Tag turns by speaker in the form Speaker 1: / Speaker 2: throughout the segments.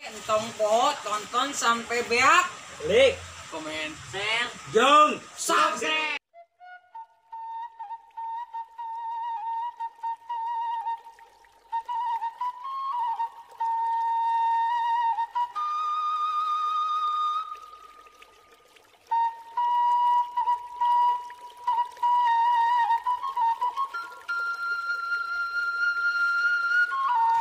Speaker 1: Entong po, tonton sampai beak.
Speaker 2: Klik,
Speaker 1: Komen, share,
Speaker 2: jeng,
Speaker 1: subscribe.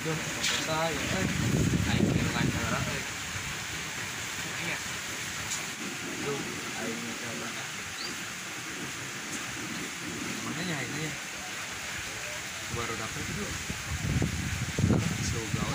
Speaker 2: Duh, saya, aing ngeungan cara, Iya. Duh, aing coba. Makanya ini ya. Baru dapet itu. Seugau.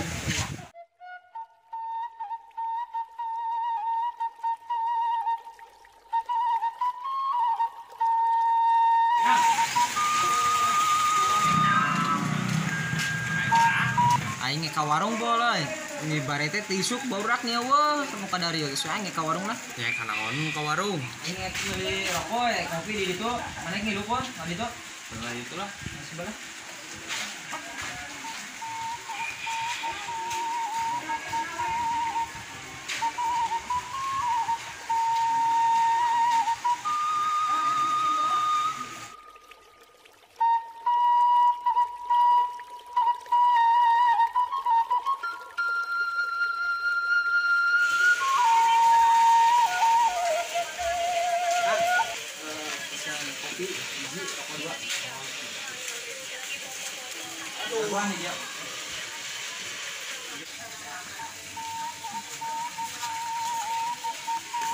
Speaker 1: Aing ke warung boleh. Ini barete tisuk baurak nih wah. Kamu kadari ya, so aing ke warung lah.
Speaker 2: Ya kana on ka warung.
Speaker 1: Ini beli rokok, kopi di situ. Mana ngilu pun, di situ.
Speaker 2: Nah itulah.
Speaker 1: Sebelah. Kopi, biji, rokok dua. Aduh, nih ya.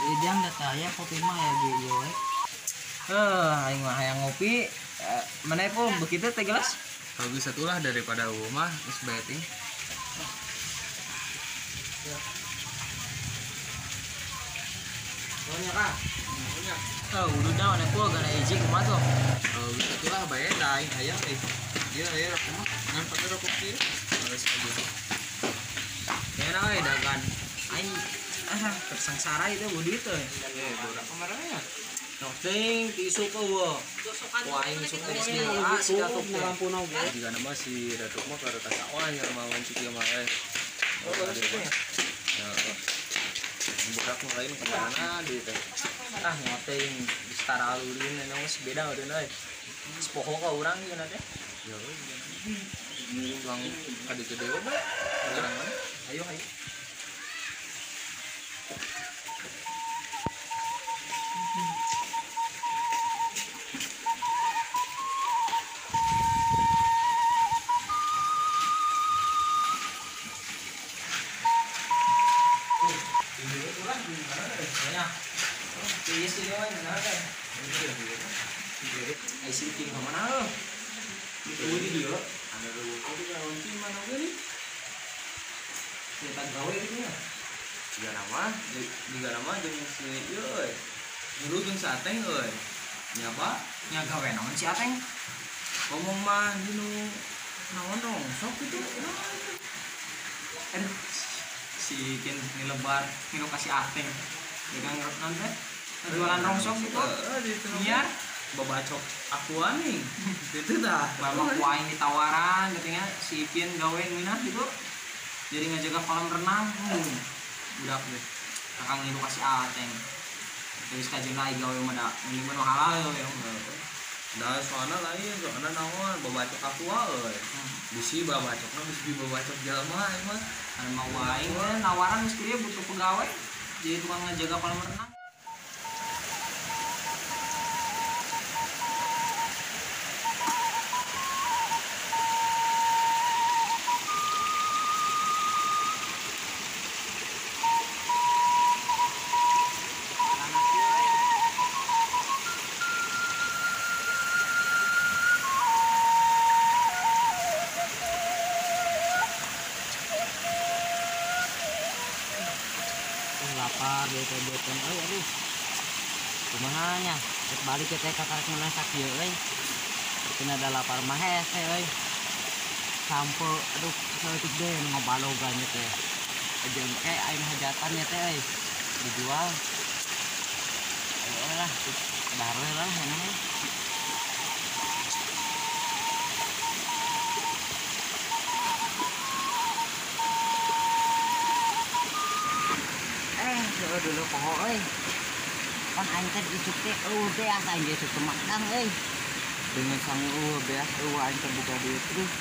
Speaker 1: Idam data ya kopi mah ya gitu. Aing mah hayang ngopi. Mana pun begitu teh gelas?
Speaker 2: Bagus satulah daripada rumah is betting.
Speaker 1: Banyak ah. Udah dah mana pun gana izin kumaha tuh.
Speaker 2: Bagus satulah bae da aing hayang euy. Ieu aya rokok mah ngan pakai rokok kieu. Geus aja.
Speaker 1: Ya nah dagan. Aing tersengsara itu budi teh.
Speaker 2: Budak kemarin ya.
Speaker 1: Noting tisu ke wo. Wah aing sok SD si Datuk lampu ge.
Speaker 2: Jika nama si Datuk mah kareta sawah nya mawan cikieu mah
Speaker 1: Oh, bagus itu ya.
Speaker 2: Ya. Budak mah lain ke mana di teh.
Speaker 1: Ngoting di setara alulin nang geus beda euy euy. Sepoho ka urang ieu teh.
Speaker 2: Ya ini ulang kadi gede mah. Jarang mana?
Speaker 1: Ayo. Ai sinting ka mana lo? Itu di dia.
Speaker 2: Ada dua kopi lawan tim mana oge nih?
Speaker 1: Kita gawe gitu ya.
Speaker 2: Jika nama jeung si ieu euy. Dulu jeung si Ateng euy. Nya apa?
Speaker 1: Nya gawe naon si Ateng?
Speaker 2: Ngomong mah dinu naon dong sok itu.
Speaker 1: Aduh. Si Kin nilebar, ngilu kasih Ateng. Dengan ngerot nanti. Jualan rongsok gitu. Iya.
Speaker 2: Babacok akuan nih. Itu dah.
Speaker 1: Bapak kuaing ditawaran katanya si Ipin gawein minat gitu. Jadi ngejaga kolam renang. Budak deh. Kakang ngilu kasih Ateng. Terus kajian lagi gawe mah mending mah halal ya.
Speaker 2: Dah soalnya lain, soalnya naon babacok akua euy. Bisi babacokna bisi babacok jalma emang.
Speaker 1: Anu mah waing nawaran geus kieu butuh pegawai. Jadi tukang ngejaga kolam renang. Lapar bete-beten aduh. Kumaha nya? Cek balik ke teh karek menasak ieu euy. Ceuna ada lapar mah hese euy. Sampo aduh saeutik deui ngobalogan nya teh. Jengke aing hajatan nya teh euy. Dijual. Ayo lah, baru lah ini. dulu pohon kan aing teh isuk teh beas aing isuk ke Madang dengan sang beas aing teh buka duit terus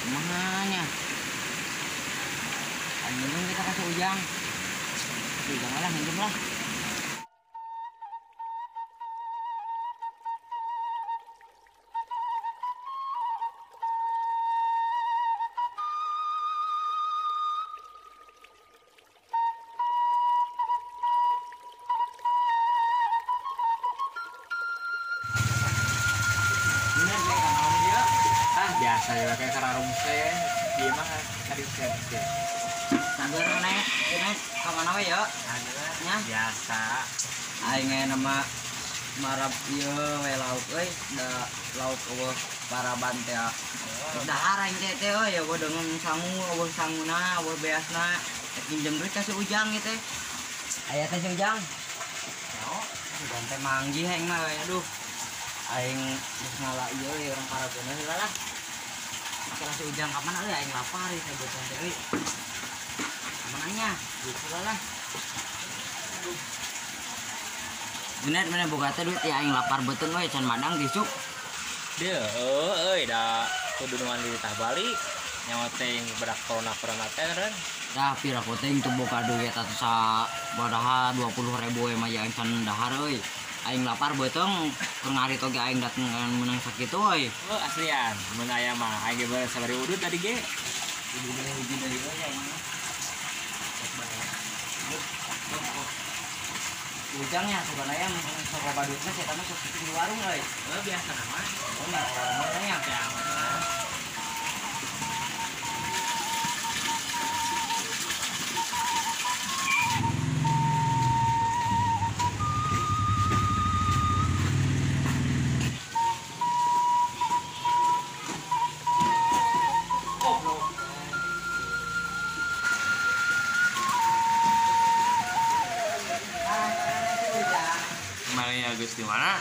Speaker 1: kumahanya aing minum kita kasih ujang lah minum lah.
Speaker 3: Biasa ya kayak kararung teh dia mah cari kerja
Speaker 1: Sambil naik ke mana we ya? Nya
Speaker 3: biasa
Speaker 1: aing nama marab ieu we lauk da lauk eueuh paraban teh. Dahar aing teh ya gua dengan sangu eueuh sanguna eueuh beasna pinjem duit ka si Ujang ieu teh. Aya teh si Ujang. Ujang teh manggih aing mah aduh. Aing geus ngala ieu urang parabeuna heula lah. Kalau si Ujang kapan aing lapar ya buat teh mananya gitu lah. Bener boga teh duit ya aing lapar beuteung we can Madang disuk.
Speaker 3: Deu da kudu nuan di tah balik nyawa teh berak corona teh ren.
Speaker 1: Dah pira ku teh teu boga duit atuh sa badaha 20.000 we mah ya can dahar euy. Aing lapar beuteung keur ngari toge aing dateng menang sakitu euy.
Speaker 3: Oh aslian mun aya mah aing ge beus sabari udut tadi ge.
Speaker 1: Uji dari euy aing mah. Ujangnya sebenarnya sok loba duitna saya mah sok di warung euy.
Speaker 3: Biasa nama.
Speaker 1: Oh nya warung nya teh.
Speaker 2: Geus di mana?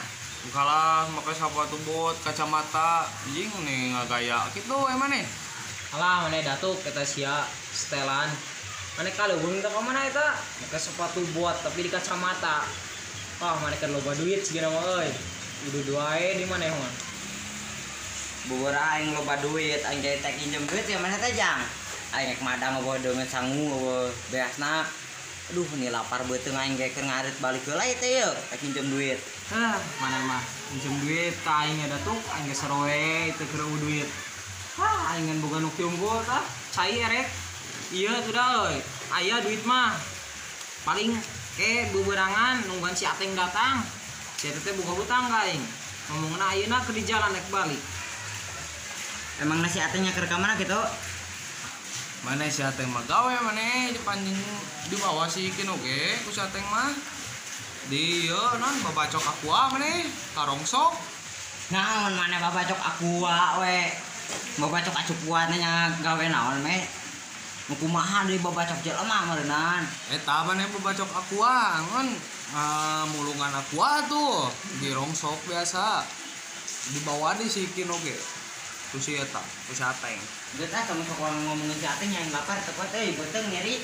Speaker 2: Kalah make sepatu bot kacamata anjing nih ngagaya kitu emang nih.
Speaker 4: Alah mana datuk kita sia setelan. Mana kalau belum minta ke mana eta? Make sepatu bot tapi di kacamata. Wah, mana kan loba duit segini mah euy. Udah duae di mana hon?
Speaker 1: Bubur aing loba duit, aing jadi tek pinjem duit ya mana teh Jang? Aing ke Madang eueuh dengan sangu eueuh beasna. Aduh ini lapar beuteung aing ge keur ngarit balik heula teh yeuh tek pinjem duit.
Speaker 4: Mana mah pinjem duit ka aing datuk aing ge saroe teu keur duit. Aing ngan boga nu unggul tah. Cai erek. Ieu teh da euy. Aya duit mah. Paling beberangan nungguan si Ateng datang. Si Ateng teh boga hutang ka aing. Ngomongna ayeuna keur di jalan naik balik.
Speaker 1: Emang nasi atenya keur ka mana kitu?
Speaker 2: Mana si Ateng mah gawe mana panjang di bawah si Kino ge ku si Ateng mah di non babacok aqua mana karongsok
Speaker 1: Naon mana babacok aqua we babacok acukua nya gawe naon me nu kumaha deui babacok jelema meureunnan
Speaker 2: eta mana babacok aqua ngan mulungan aqua tuh di rongsok biasa di bawah di si Kino ge ku si eta ku si Ateng.
Speaker 1: Geus sama sok ngomongin si Ateng yang lapar tepat beuteung nyeri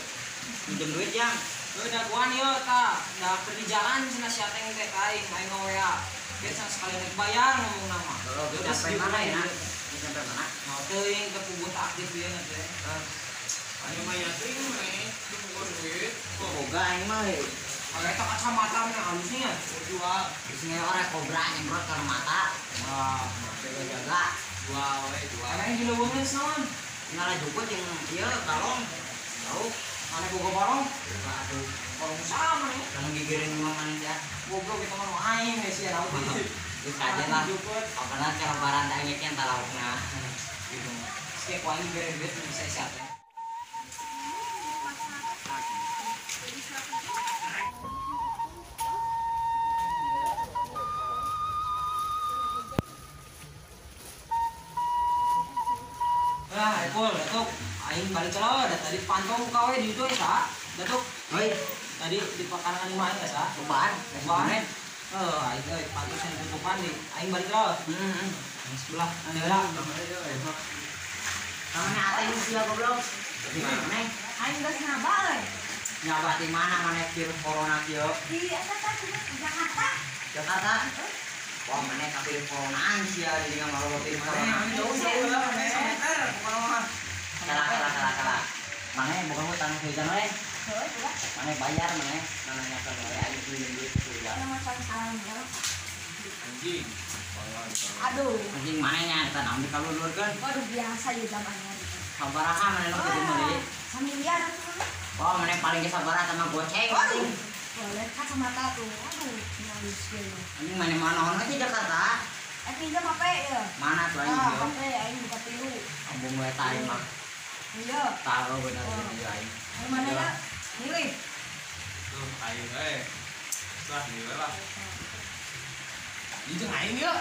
Speaker 1: pinjem duit Jang.
Speaker 4: Daguan ieu tah, da keur di jalan cenah si Ateng teh ka aing ngawea. Geus sekali naik bayar ngomong nama.
Speaker 1: Geus sampai mana ya? Geus sampai mana?
Speaker 4: Nah, teuing ke pubut aktif ieu na teh.
Speaker 2: Aya mah ya teuing mah di duit.
Speaker 1: Boga aing mah
Speaker 4: Kalau eta kacamata mah halusnya
Speaker 1: jual. Isinya orang kobra nyemprot ke mata.
Speaker 4: wah,
Speaker 1: Jaga.
Speaker 2: Jual we jual.
Speaker 4: ana yang dileungeun naon?
Speaker 1: Ngala jukut yang ieu kalong. Tahu?
Speaker 4: Mana boga barong?
Speaker 1: Aduh,
Speaker 4: Barong sama nih.
Speaker 1: kalau gigirin mah manja.
Speaker 4: Goblok kita mah aing we sia naon teh.
Speaker 1: Geus aja lah. Apalagi kalau barang daengnya yang talaukna.
Speaker 4: Gitu. Setiap kali gigirin duit bisa siapa? Epul, datuk, aing balik kalau ada tadi pantau muka we di itu ya, datuk.
Speaker 1: Hoi,
Speaker 4: Tadi di pakarangan lima ya sa,
Speaker 1: cobaan.
Speaker 4: cobaan. Aing pantau yang tutupan di, aing balik kalau. Yang sebelah, ada.
Speaker 1: Kamana ateng sia goblok. Di mana?
Speaker 5: Aing geus ngabal.
Speaker 1: Nyabat di mana mana virus corona kieu?
Speaker 5: Di Jakarta.
Speaker 1: Jakarta. Wah, mana ka virus corona sia di dengan malu virus corona.
Speaker 4: Jauh lah mana semeter bukan mah.
Speaker 1: Kalah. Mana bukan hutang hujan we.
Speaker 5: Heuh, udah.
Speaker 1: Mana bayar mana namanya kan we ayo pinjam duit hujan.
Speaker 5: Yang macam salam ya.
Speaker 2: Anjing.
Speaker 5: Aduh.
Speaker 1: Anjing mana nya eta naon dikalulurkeun?
Speaker 5: Waduh biasa ya zamannya.
Speaker 1: Sabaraha mana nu kitu meuli?
Speaker 5: Samiliar atuh.
Speaker 1: Wah, mana paling ge sabaraha sama goceng
Speaker 5: Waduh.
Speaker 1: anjing.
Speaker 5: Boleh kacamata tuh. Aduh, nangis gue.
Speaker 1: Anjing mana manaon aja Jakarta?
Speaker 5: Pinjam HP ya.
Speaker 1: Mana tuh anjing
Speaker 5: Ah,
Speaker 1: yo?
Speaker 5: HP aing buka tilu.
Speaker 1: Ambung we tadi mah.
Speaker 5: Iya.
Speaker 1: Tahu benar benar aing.
Speaker 5: Yang mana ya? Milih.
Speaker 2: Tuh, aing lah nilai lah. Ini aing ya.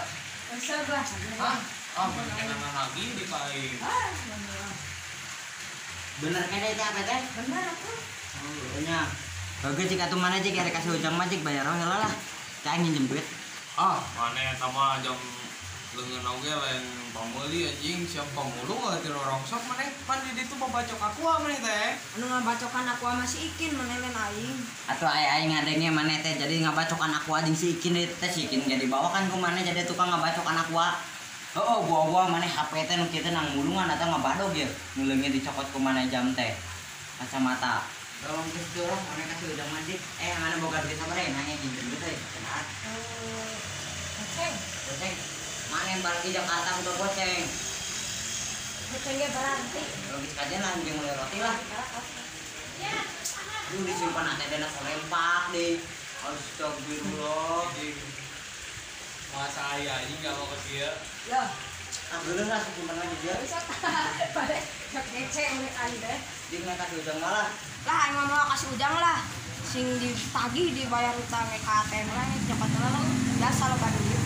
Speaker 5: Sebelah.
Speaker 2: Hah? Ah, kenangan lagi di paling.
Speaker 5: Ah, bener.
Speaker 1: Bener kan teh apa teh?
Speaker 5: Bener aku.
Speaker 1: Nya. Oke jika tuh mana cik ada kasih ujang mah cik bayar heula lah. Cai nginjem duit.
Speaker 2: Ah, mana eta mah jam leungeun oge lain pameuli anjing siap pamulung ti rongsok maneh pan di ditu babacok aku maneh teh.
Speaker 5: Anu ngabacokan aku sama si Ikin menelen aing.
Speaker 1: Atau aing ngadenge mana teh jadi ngabacokan aku anjing si Ikin teh si Ikin jadi bawa kan ku mana jadi tukang ngabacokan aku. Oh, buah-buah mana HP teh nu kitu nang mulungan atau ngabadog ya. Ngeuleunya dicokot ku mana jam teh. Kacamata. Tolong geus lah mana kasih ujang mah cik. Mana boga duit sabaraha nanya nginjem duit teh. Kenaan.
Speaker 5: Goceng.
Speaker 1: Goceng. Mana yang balik di Jakarta untuk goceng.
Speaker 5: Gocengnya berarti.
Speaker 1: Logis kajian lah yang mulai roti lah. Lu disimpan nanti dana selempak deh. Astagfirullah.
Speaker 2: Anjing. Masa aya anjing gak mau ke dia.
Speaker 5: Ya.
Speaker 1: Ah belum lah simpan lagi dia.
Speaker 5: Bisa balik sok ngece oleh kali deh.
Speaker 1: Dia nggak kasih ujang malah.
Speaker 5: Lah aing mau kasih ujang lah. Sing ditagih dibayar utang ke ATM lah cepat lah. Biasa lo pada duit.